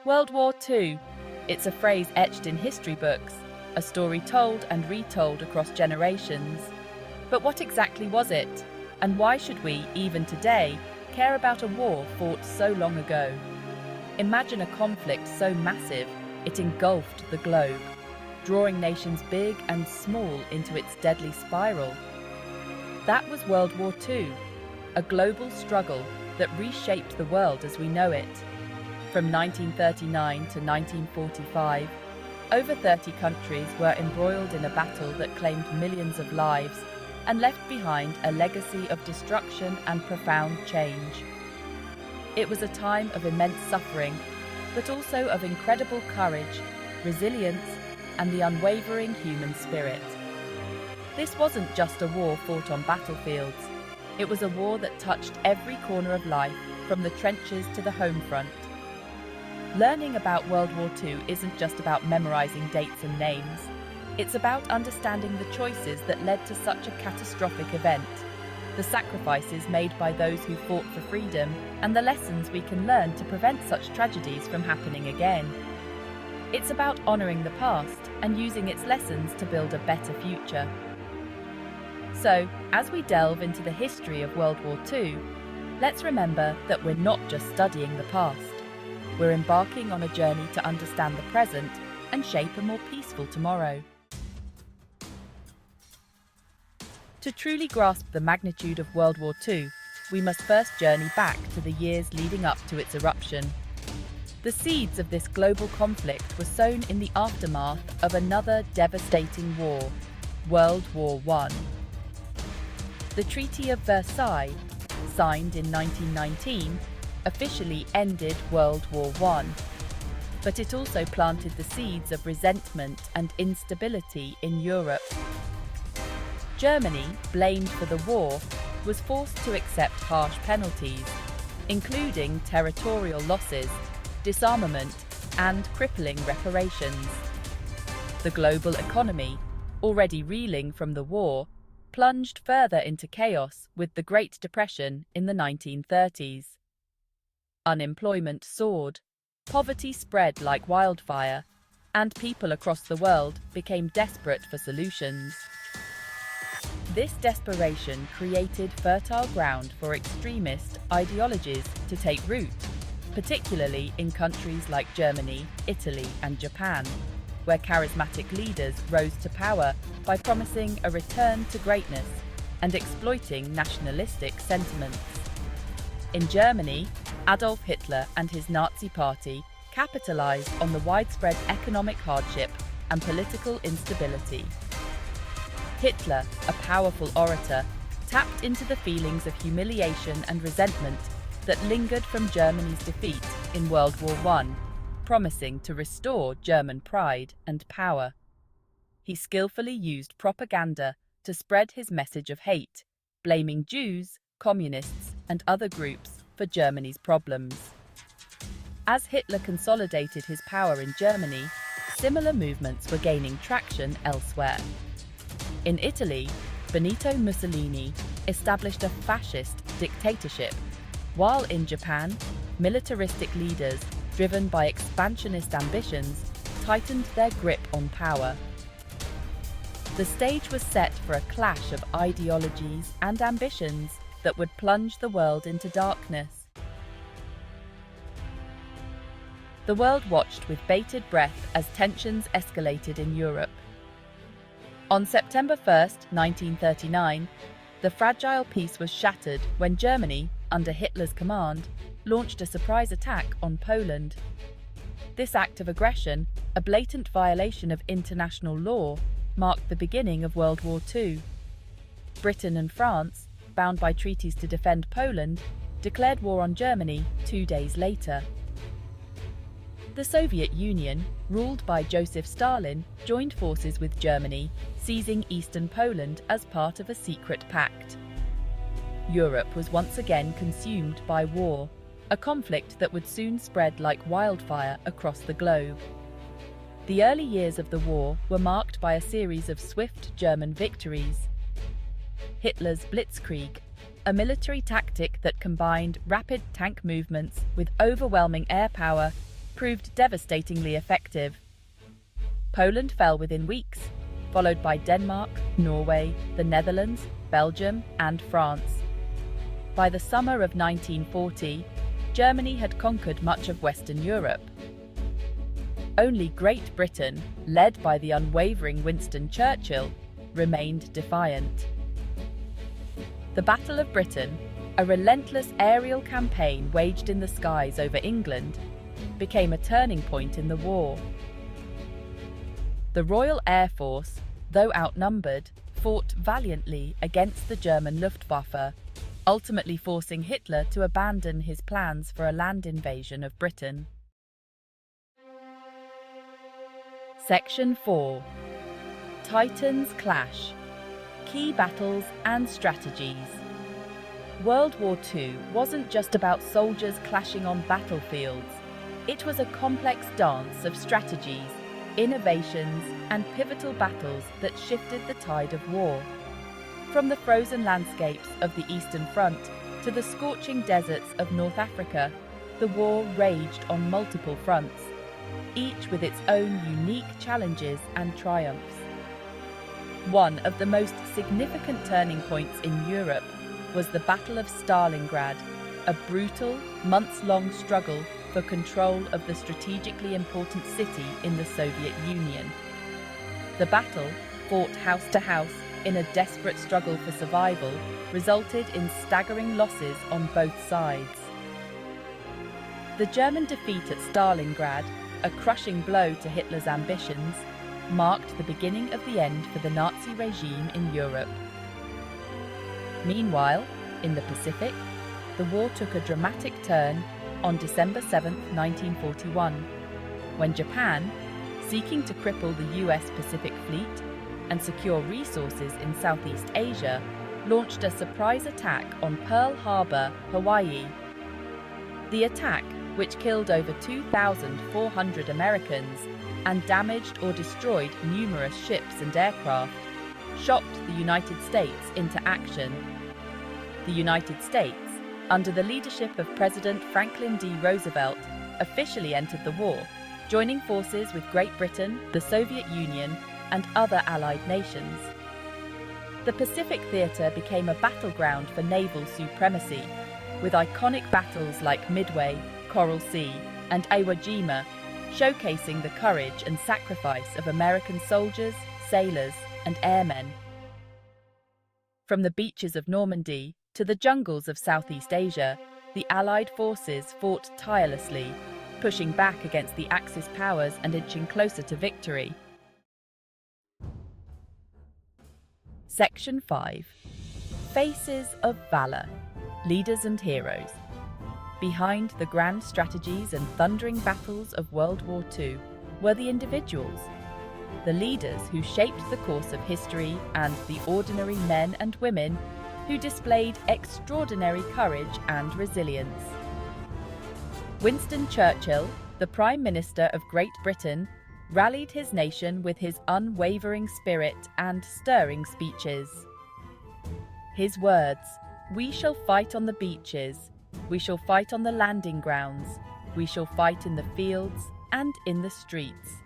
World War II. It's a phrase etched in history books, a story told and retold across generations. But what exactly was it? And why should we, even today, care about a war fought so long ago? Imagine a conflict so massive it engulfed the globe, drawing nations big and small into its deadly spiral. That was World War II, a global struggle that reshaped the world as we know it. From 1939 to 1945, over 30 countries were embroiled in a battle that claimed millions of lives and left behind a legacy of destruction and profound change. It was a time of immense suffering, but also of incredible courage, resilience, and the unwavering human spirit. This wasn't just a war fought on battlefields. It was a war that touched every corner of life, from the trenches to the home front. Learning about World War II isn't just about memorizing dates and names. It's about understanding the choices that led to such a catastrophic event, the sacrifices made by those who fought for freedom, and the lessons we can learn to prevent such tragedies from happening again. It's about honoring the past and using its lessons to build a better future. So, as we delve into the history of World War II, let's remember that we're not just studying the past. We're embarking on a journey to understand the present and shape a more peaceful tomorrow. To truly grasp the magnitude of World War II, we must first journey back to the years leading up to its eruption. The seeds of this global conflict were sown in the aftermath of another devastating war, World War I. The Treaty of Versailles, signed in 1919, officially ended World War I, but it also planted the seeds of resentment and instability in Europe. Germany, blamed for the war, was forced to accept harsh penalties, including territorial losses, disarmament, and crippling reparations. The global economy, already reeling from the war, plunged further into chaos with the Great Depression in the 1930s. Unemployment soared, poverty spread like wildfire, and people across the world became desperate for solutions. This desperation created fertile ground for extremist ideologies to take root, particularly in countries like Germany, Italy, and Japan, where charismatic leaders rose to power by promising a return to greatness and exploiting nationalistic sentiments. In Germany, Adolf Hitler and his Nazi Party capitalized on the widespread economic hardship and political instability. Hitler, a powerful orator, tapped into the feelings of humiliation and resentment that lingered from Germany's defeat in World War I, promising to restore German pride and power. He skillfully used propaganda to spread his message of hate, blaming Jews, communists, and other groups for Germany's problems. As Hitler consolidated his power in Germany, similar movements were gaining traction elsewhere. In Italy, Benito Mussolini established a fascist dictatorship, while in Japan, militaristic leaders, driven by expansionist ambitions, tightened their grip on power. The stage was set for a clash of ideologies and ambitions that would plunge the world into darkness. The world watched with bated breath as tensions escalated in Europe. On September 1, 1939, the fragile peace was shattered when Germany, under Hitler's command, launched a surprise attack on Poland. This act of aggression, a blatant violation of international law, marked the beginning of World War II. Britain and France, bound by treaties to defend Poland, declared war on Germany 2 days later. The Soviet Union, ruled by Joseph Stalin, joined forces with Germany, seizing eastern Poland as part of a secret pact. Europe was once again consumed by war, a conflict that would soon spread like wildfire across the globe. The early years of the war were marked by a series of swift German victories. Hitler's Blitzkrieg, a military tactic that combined rapid tank movements with overwhelming air power, proved devastatingly effective. Poland fell within weeks, followed by Denmark, Norway, the Netherlands, Belgium, and France. By the summer of 1940, Germany had conquered much of Western Europe. Only Great Britain, led by the unwavering Winston Churchill, remained defiant. The Battle of Britain, a relentless aerial campaign waged in the skies over England, became a turning point in the war. The Royal Air Force, though outnumbered, fought valiantly against the German Luftwaffe, ultimately forcing Hitler to abandon his plans for a land invasion of Britain. Section 4. Titans Clash. Key Battles and Strategies. World War II wasn't just about soldiers clashing on battlefields. It was a complex dance of strategies, innovations, and pivotal battles that shifted the tide of war. From the frozen landscapes of the Eastern Front to the scorching deserts of North Africa, the war raged on multiple fronts, each with its own unique challenges and triumphs. One of the most significant turning points in Europe was the Battle of Stalingrad, a brutal, months-long struggle for control of the strategically important city in the Soviet Union. The battle, fought house to house in a desperate struggle for survival, resulted in staggering losses on both sides. The German defeat at Stalingrad, a crushing blow to Hitler's ambitions, marked the beginning of the end for the Nazi regime in Europe. Meanwhile, in the Pacific, the war took a dramatic turn on December 7, 1941, when Japan, seeking to cripple the US Pacific Fleet and secure resources in Southeast Asia, launched a surprise attack on Pearl Harbor, Hawaii. The attack, which killed over 2,400 Americans and damaged or destroyed numerous ships and aircraft, shocked the United States into action. The United States, under the leadership of President Franklin D. Roosevelt, officially entered the war, joining forces with Great Britain, the Soviet Union, and other Allied nations. The Pacific Theater became a battleground for naval supremacy, with iconic battles like Midway, Coral Sea, and Iwo Jima, showcasing the courage and sacrifice of American soldiers, sailors, and airmen. From the beaches of Normandy to the jungles of Southeast Asia, the Allied forces fought tirelessly, pushing back against the Axis powers and inching closer to victory. Section 5. Faces of Valor. Leaders and Heroes. Behind the grand strategies and thundering battles of World War II were the individuals, the leaders who shaped the course of history, and the ordinary men and women who displayed extraordinary courage and resilience. Winston Churchill, the Prime Minister of Great Britain, rallied his nation with his unwavering spirit and stirring speeches. His words, "We shall fight on the beaches, we shall fight on the landing grounds, we shall fight in the fields and in the streets.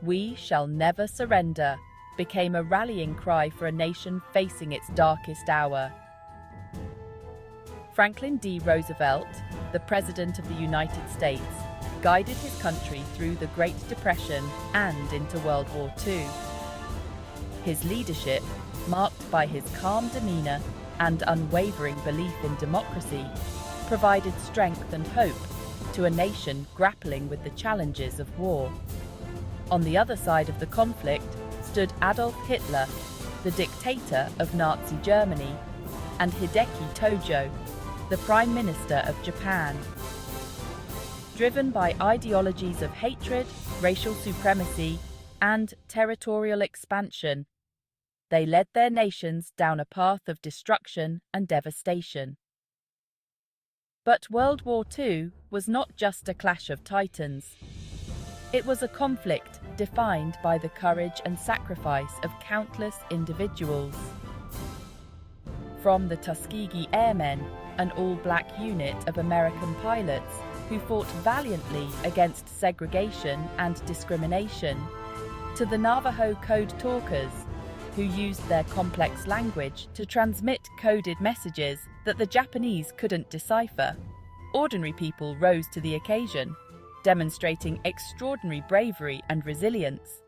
We shall never surrender," became a rallying cry for a nation facing its darkest hour. Franklin D. Roosevelt, the President of the United States, guided his country through the Great Depression and into World War II. His leadership, marked by his calm demeanor and unwavering belief in democracy, provided strength and hope to a nation grappling with the challenges of war. On the other side of the conflict stood Adolf Hitler, the dictator of Nazi Germany, and Hideki Tojo, the Prime Minister of Japan. Driven by ideologies of hatred, racial supremacy, and territorial expansion, they led their nations down a path of destruction and devastation. But World War II was not just a clash of titans. It was a conflict defined by the courage and sacrifice of countless individuals. From the Tuskegee Airmen, an all-black unit of American pilots, who fought valiantly against segregation and discrimination, to the Navajo code talkers, who used their complex language to transmit coded messages that the Japanese couldn't decipher. Ordinary people rose to the occasion, demonstrating extraordinary bravery and resilience.